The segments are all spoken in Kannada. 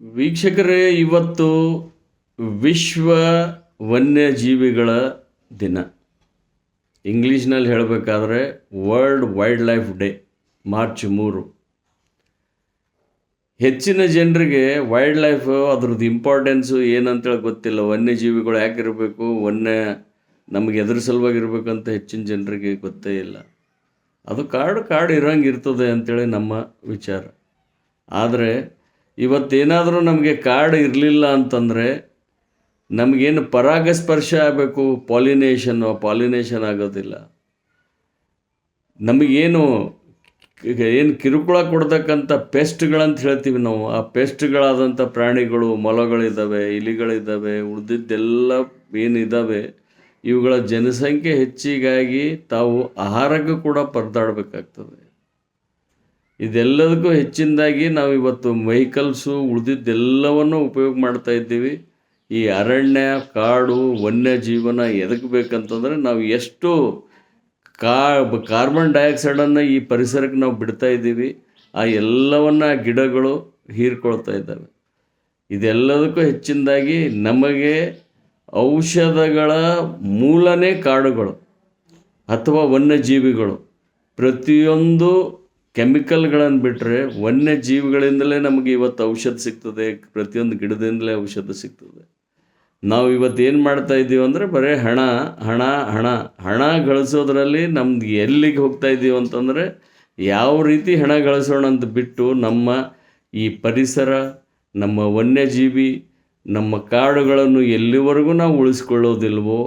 ವೀಕ್ಷಕರೇ, ಇವತ್ತು ವಿಶ್ವ ವನ್ಯಜೀವಿಗಳ ದಿನ. ಇಂಗ್ಲೀಷ್ನಲ್ಲಿ ಹೇಳಬೇಕಾದ್ರೆ world wild life day, March 3. ಹೆಚ್ಚಿನ ಜನರಿಗೆ ವೈಲ್ಡ್ ಲೈಫ್ ಅದ್ರದ್ದು ಇಂಪಾರ್ಟೆನ್ಸು ಏನಂತೇಳಿ ಗೊತ್ತಿಲ್ಲ. ವನ್ಯಜೀವಿಗಳು ಯಾಕಿರಬೇಕು, ನಮಗೆ ಎದುರು ಸಲುವಾಗಿರ್ಬೇಕಂತ ಹೆಚ್ಚಿನ ಜನರಿಗೆ ಗೊತ್ತೇ ಇಲ್ಲ. ಅದು ಕಾಡು ಇರೋಂಗೆ ಇರ್ತದೆ ಅಂಥೇಳಿ ನಮ್ಮ ವಿಚಾರ. ಆದರೆ ಇವತ್ತೇನಾದರೂ ನಮಗೆ ಕಾಡು ಇರಲಿಲ್ಲ ಅಂತಂದರೆ ನಮಗೇನು ಪರಾಗಸ್ಪರ್ಶ ಆಗಬೇಕು, ಪಾಲಿನೇಷನ್ ಆಗೋದಿಲ್ಲ. ನಮಗೇನು ಕಿರುಕುಳ ಕೊಡ್ತಕ್ಕಂಥ ಪೆಸ್ಟ್ಗಳಂತ ಹೇಳ್ತೀವಿ ನಾವು, ಆ ಪೆಸ್ಟ್ಗಳಾದಂಥ ಪ್ರಾಣಿಗಳು, ಮೊಲಗಳಿದ್ದಾವೆ, ಇಲಿಗಳಿದ್ದಾವೆ, ಉಳಿದಿದ್ದೆಲ್ಲ ಏನಿದ್ದಾವೆ, ಇವುಗಳ ಜನಸಂಖ್ಯೆ ಹೆಚ್ಚಿಗಾಗಿ ತಾವು ಆಹಾರಕ್ಕೂ ಕೂಡ ಪರದಾಡಬೇಕಾಗ್ತದೆ. ಇದೆಲ್ಲದಕ್ಕೂ ಹೆಚ್ಚಿನದಾಗಿ ನಾವು ಇವತ್ತು ವೆಹಿಕಲ್ಸು ಉಳಿದಿದ್ದೆಲ್ಲವನ್ನು ಉಪಯೋಗ ಮಾಡ್ತಾ ಇದ್ದೀವಿ. ಈ ಅರಣ್ಯ, ಕಾಡು, ವನ್ಯ ಜೀವನ ಎದಕ್ಕೆ ಬೇಕಂತಂದರೆ ನಾವು ಎಷ್ಟು ಕಾರ್ಬನ್ ಡೈಆಕ್ಸೈಡನ್ನು ಈ ಪರಿಸರಕ್ಕೆ ನಾವು ಬಿಡ್ತಾ ಇದ್ದೀವಿ, ಆ ಎಲ್ಲವನ್ನು ಗಿಡಗಳು ಹೀರ್ಕೊಳ್ತಾ ಇದ್ದಾವೆ. ಇದೆಲ್ಲದಕ್ಕೂ ಹೆಚ್ಚಿನದಾಗಿ ನಮಗೆ ಔಷಧಗಳ ಮೂಲನೇ ಕಾಡುಗಳು ಅಥವಾ ವನ್ಯಜೀವಿಗಳು. ಪ್ರತಿಯೊಂದು ಕೆಮಿಕಲ್ಗಳನ್ನು ಬಿಟ್ಟರೆ ವನ್ಯಜೀವಿಗಳಿಂದಲೇ ನಮಗೆ ಇವತ್ತು ಔಷಧ ಸಿಗ್ತದೆ. ಪ್ರತಿಯೊಂದು ಗಿಡದಿಂದಲೇ ಔಷಧ ಸಿಗ್ತದೆ. ನಾವು ಇವತ್ತು ಏನು ಮಾಡ್ತಾ ಇದ್ದೀವಿ ಅಂದರೆ ಬರೀ ಹಣ ಗಳಿಸೋದ್ರಲ್ಲಿ ನಮ್ದು ಎಲ್ಲಿಗೆ ಹೋಗ್ತಾ ಇದ್ದೀವಿ ಅಂತಂದರೆ ಯಾವ ರೀತಿ ಹಣ ಗಳಿಸೋಣ ಅಂತ ಬಿಟ್ಟು ನಮ್ಮ ಈ ಪರಿಸರ, ನಮ್ಮ ವನ್ಯಜೀವಿ, ನಮ್ಮ ಕಾಡುಗಳನ್ನು ಎಲ್ಲಿವರೆಗೂ ನಾವು ಉಳಿಸ್ಕೊಳ್ಳೋದಿಲ್ವೋ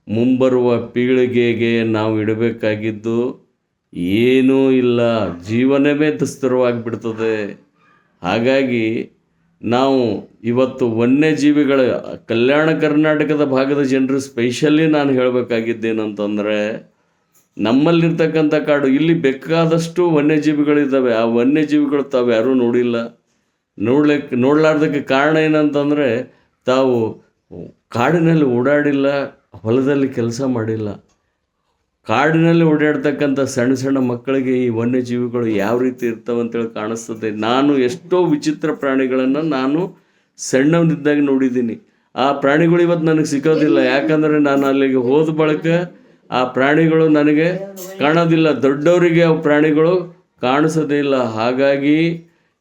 ಮುಂಬರುವ ಪೀಳಿಗೆಗೆ ನಾವು ಇಡಬೇಕಾಗಿದ್ದು ಏನೂ ಇಲ್ಲ, ಜೀವನವೇ ದುಸ್ತರವಾಗಿಬಿಡ್ತದೆ. ಹಾಗಾಗಿ ನಾವು ಇವತ್ತು ವನ್ಯಜೀವಿಗಳ ಕಲ್ಯಾಣ ಕರ್ನಾಟಕದ ಭಾಗದ ಜನರು ಸ್ಪೆಷಲಿ ನಾನು ಹೇಳಬೇಕಾಗಿದ್ದೇನಂತಂದರೆ, ನಮ್ಮಲ್ಲಿರ್ತಕ್ಕಂಥ ಕಾಡು, ಇಲ್ಲಿ ಬೇಕಾದಷ್ಟು ವನ್ಯಜೀವಿಗಳಿದ್ದಾವೆ. ಆ ವನ್ಯಜೀವಿಗಳು ತಾವು ಯಾರೂ ನೋಡಲಾರ್ದಕ್ಕೆ ಕಾರಣ ಏನಂತಂದರೆ ತಾವು ಕಾಡಿನಲ್ಲಿ ಓಡಾಡಿಲ್ಲ, ಹೊಲದಲ್ಲಿ ಕೆಲಸ ಮಾಡಿಲ್ಲ. ಕಾಡಿನಲ್ಲಿ ಓಡಾಡ್ತಕ್ಕಂಥ ಸಣ್ಣ ಮಕ್ಕಳಿಗೆ ಈ ವನ್ಯಜೀವಿಗಳು ಯಾವ ರೀತಿ ಇರ್ತಾವಂತೇಳಿ ಕಾಣಿಸ್ತದೆ. ನಾನು ಎಷ್ಟೋ ವಿಚಿತ್ರ ಪ್ರಾಣಿಗಳನ್ನು ನಾನು ಸಣ್ಣವನಿದ್ದಾಗ ನೋಡಿದ್ದೀನಿ. ಆ ಪ್ರಾಣಿಗಳು ಇವತ್ತು ನನಗೆ ಸಿಗೋದಿಲ್ಲ. ಯಾಕಂದರೆ ನಾನು ಅಲ್ಲಿಗೆ ಹೋದ ಬಳಿಕ ಆ ಪ್ರಾಣಿಗಳು ನನಗೆ ಕಾಣೋದಿಲ್ಲ. ದೊಡ್ಡವರಿಗೆ ಆ ಪ್ರಾಣಿಗಳು ಕಾಣಿಸೋದೇ ಇಲ್ಲ. ಹಾಗಾಗಿ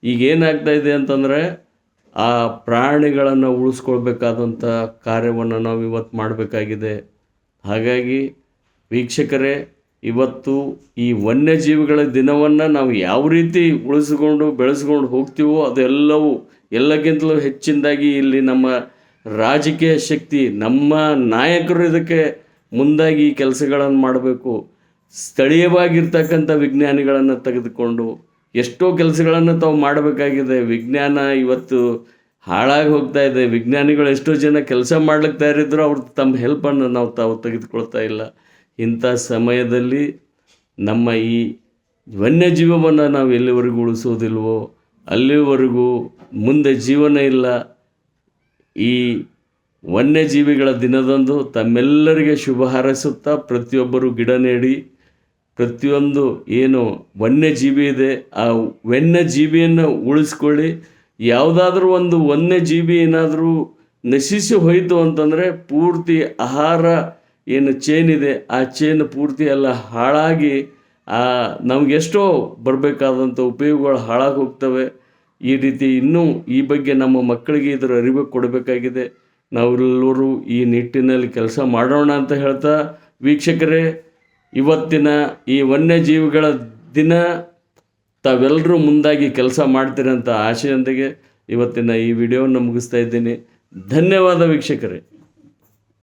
ಈಗೇನಾಗ್ತಾ ಇದೆ ಅಂತಂದರೆ ಆ ಪ್ರಾಣಿಗಳನ್ನು ಉಳಿಸ್ಕೊಳ್ಬೇಕಾದಂಥ ಕಾರ್ಯವನ್ನು ನಾವು ಇವತ್ತು ಮಾಡಬೇಕಾಗಿದೆ. ಹಾಗಾಗಿ ವೀಕ್ಷಕರೇ, ಇವತ್ತು ಈ ವನ್ಯಜೀವಿಗಳ ದಿನವನ್ನು ನಾವು ಯಾವ ರೀತಿ ಬೆಳೆಸ್ಕೊಂಡು ಹೋಗ್ತೀವೋ ಅದೆಲ್ಲವೂ ಎಲ್ಲಕ್ಕಿಂತಲೂ ಹೆಚ್ಚಿನದಾಗಿ ಇಲ್ಲಿ ನಮ್ಮ ರಾಜಕೀಯ ಶಕ್ತಿ, ನಮ್ಮ ನಾಯಕರು ಇದಕ್ಕೆ ಮುಂದಾಗಿ ಈ ಕೆಲಸಗಳನ್ನು ಮಾಡಬೇಕು. ಸ್ಥಳೀಯವಾಗಿರ್ತಕ್ಕಂಥ ವಿಜ್ಞಾನಿಗಳನ್ನು ತೆಗೆದುಕೊಂಡು ಎಷ್ಟೋ ಕೆಲಸಗಳನ್ನು ತಾವು ಮಾಡಬೇಕಾಗಿದೆ. ವಿಜ್ಞಾನ ಇವತ್ತು ಹಾಳಾಗಿ ಹೋಗ್ತಾ ಇದೆ. ವಿಜ್ಞಾನಿಗಳು ಎಷ್ಟೋ ಜನ ಕೆಲಸ ಮಾಡ್ಲಿಕ್ಕೆ ತಯಾರಿದ್ರು, ಅವ್ರು ತಮ್ಮ ಹೆಲ್ಪನ್ನು ತಾವು ತೆಗೆದುಕೊಳ್ತಾ ಇಲ್ಲ. ಇಂಥ ಸಮಯದಲ್ಲಿ ನಮ್ಮ ಈ ವನ್ಯಜೀವವನ್ನು ನಾವು ಎಲ್ಲಿವರೆಗೂ ಉಳಿಸೋದಿಲ್ವೋ ಅಲ್ಲಿವರೆಗೂ ಮುಂದೆ ಜೀವನ ಇಲ್ಲ. ಈ ವನ್ಯಜೀವಿಗಳ ದಿನದಂದು ತಮ್ಮೆಲ್ಲರಿಗೆ ಶುಭ ಹಾರೈಸುತ್ತಾ ಪ್ರತಿಯೊಬ್ಬರು ಗಿಡ ನೆಡಿ, ಪ್ರತಿಯೊಂದು ಏನು ವನ್ಯಜೀವಿ ಇದೆ ಆ ವನ್ಯಜೀವಿಯನ್ನು ಉಳಿಸ್ಕೊಳ್ಳಿ. ಯಾವುದಾದ್ರೂ ಒಂದು ವನ್ಯಜೀವಿ ಏನಾದರೂ ನಶಿಸಿ ಹೋಯಿತು ಅಂತಂದರೆ ಪೂರ್ತಿ ಆಹಾರ ಏನು ಚೇನ್ ಇದೆ ಆ ಚೇನ್ ಪೂರ್ತಿ ಎಲ್ಲ ಹಾಳಾಗಿ ನಮಗೆಷ್ಟೋ ಬರಬೇಕಾದಂಥ ಉಪಯೋಗಗಳು ಹಾಳಾಗಿ ಹೋಗ್ತವೆ. ಈ ರೀತಿ ಇನ್ನೂ ಈ ಬಗ್ಗೆ ನಮ್ಮ ಮಕ್ಕಳಿಗೆ ಇದರ ಅರಿವು ಕೊಡಬೇಕಾಗಿದೆ. ನಾವೆಲ್ಲರೂ ಈ ನಿಟ್ಟಿನಲ್ಲಿ ಕೆಲಸ ಮಾಡೋಣ ಅಂತ ಹೇಳ್ತಾ, ವೀಕ್ಷಕರೇ, ಇವತ್ತಿನ ಈ ವನ್ಯಜೀವಿಗಳ ದಿನ ತಾವೆಲ್ಲರೂ ಮುಂದಾಗಿ ಕೆಲಸ ಮಾಡ್ತೀರಂತ ಆಶೆಯೊಂದಿಗೆ ಇವತ್ತಿನ ಈ ವಿಡಿಯೋವನ್ನು ಮುಗಿಸ್ತಾ ಇದ್ದೀನಿ. ಧನ್ಯವಾದ ವೀಕ್ಷಕರೇ.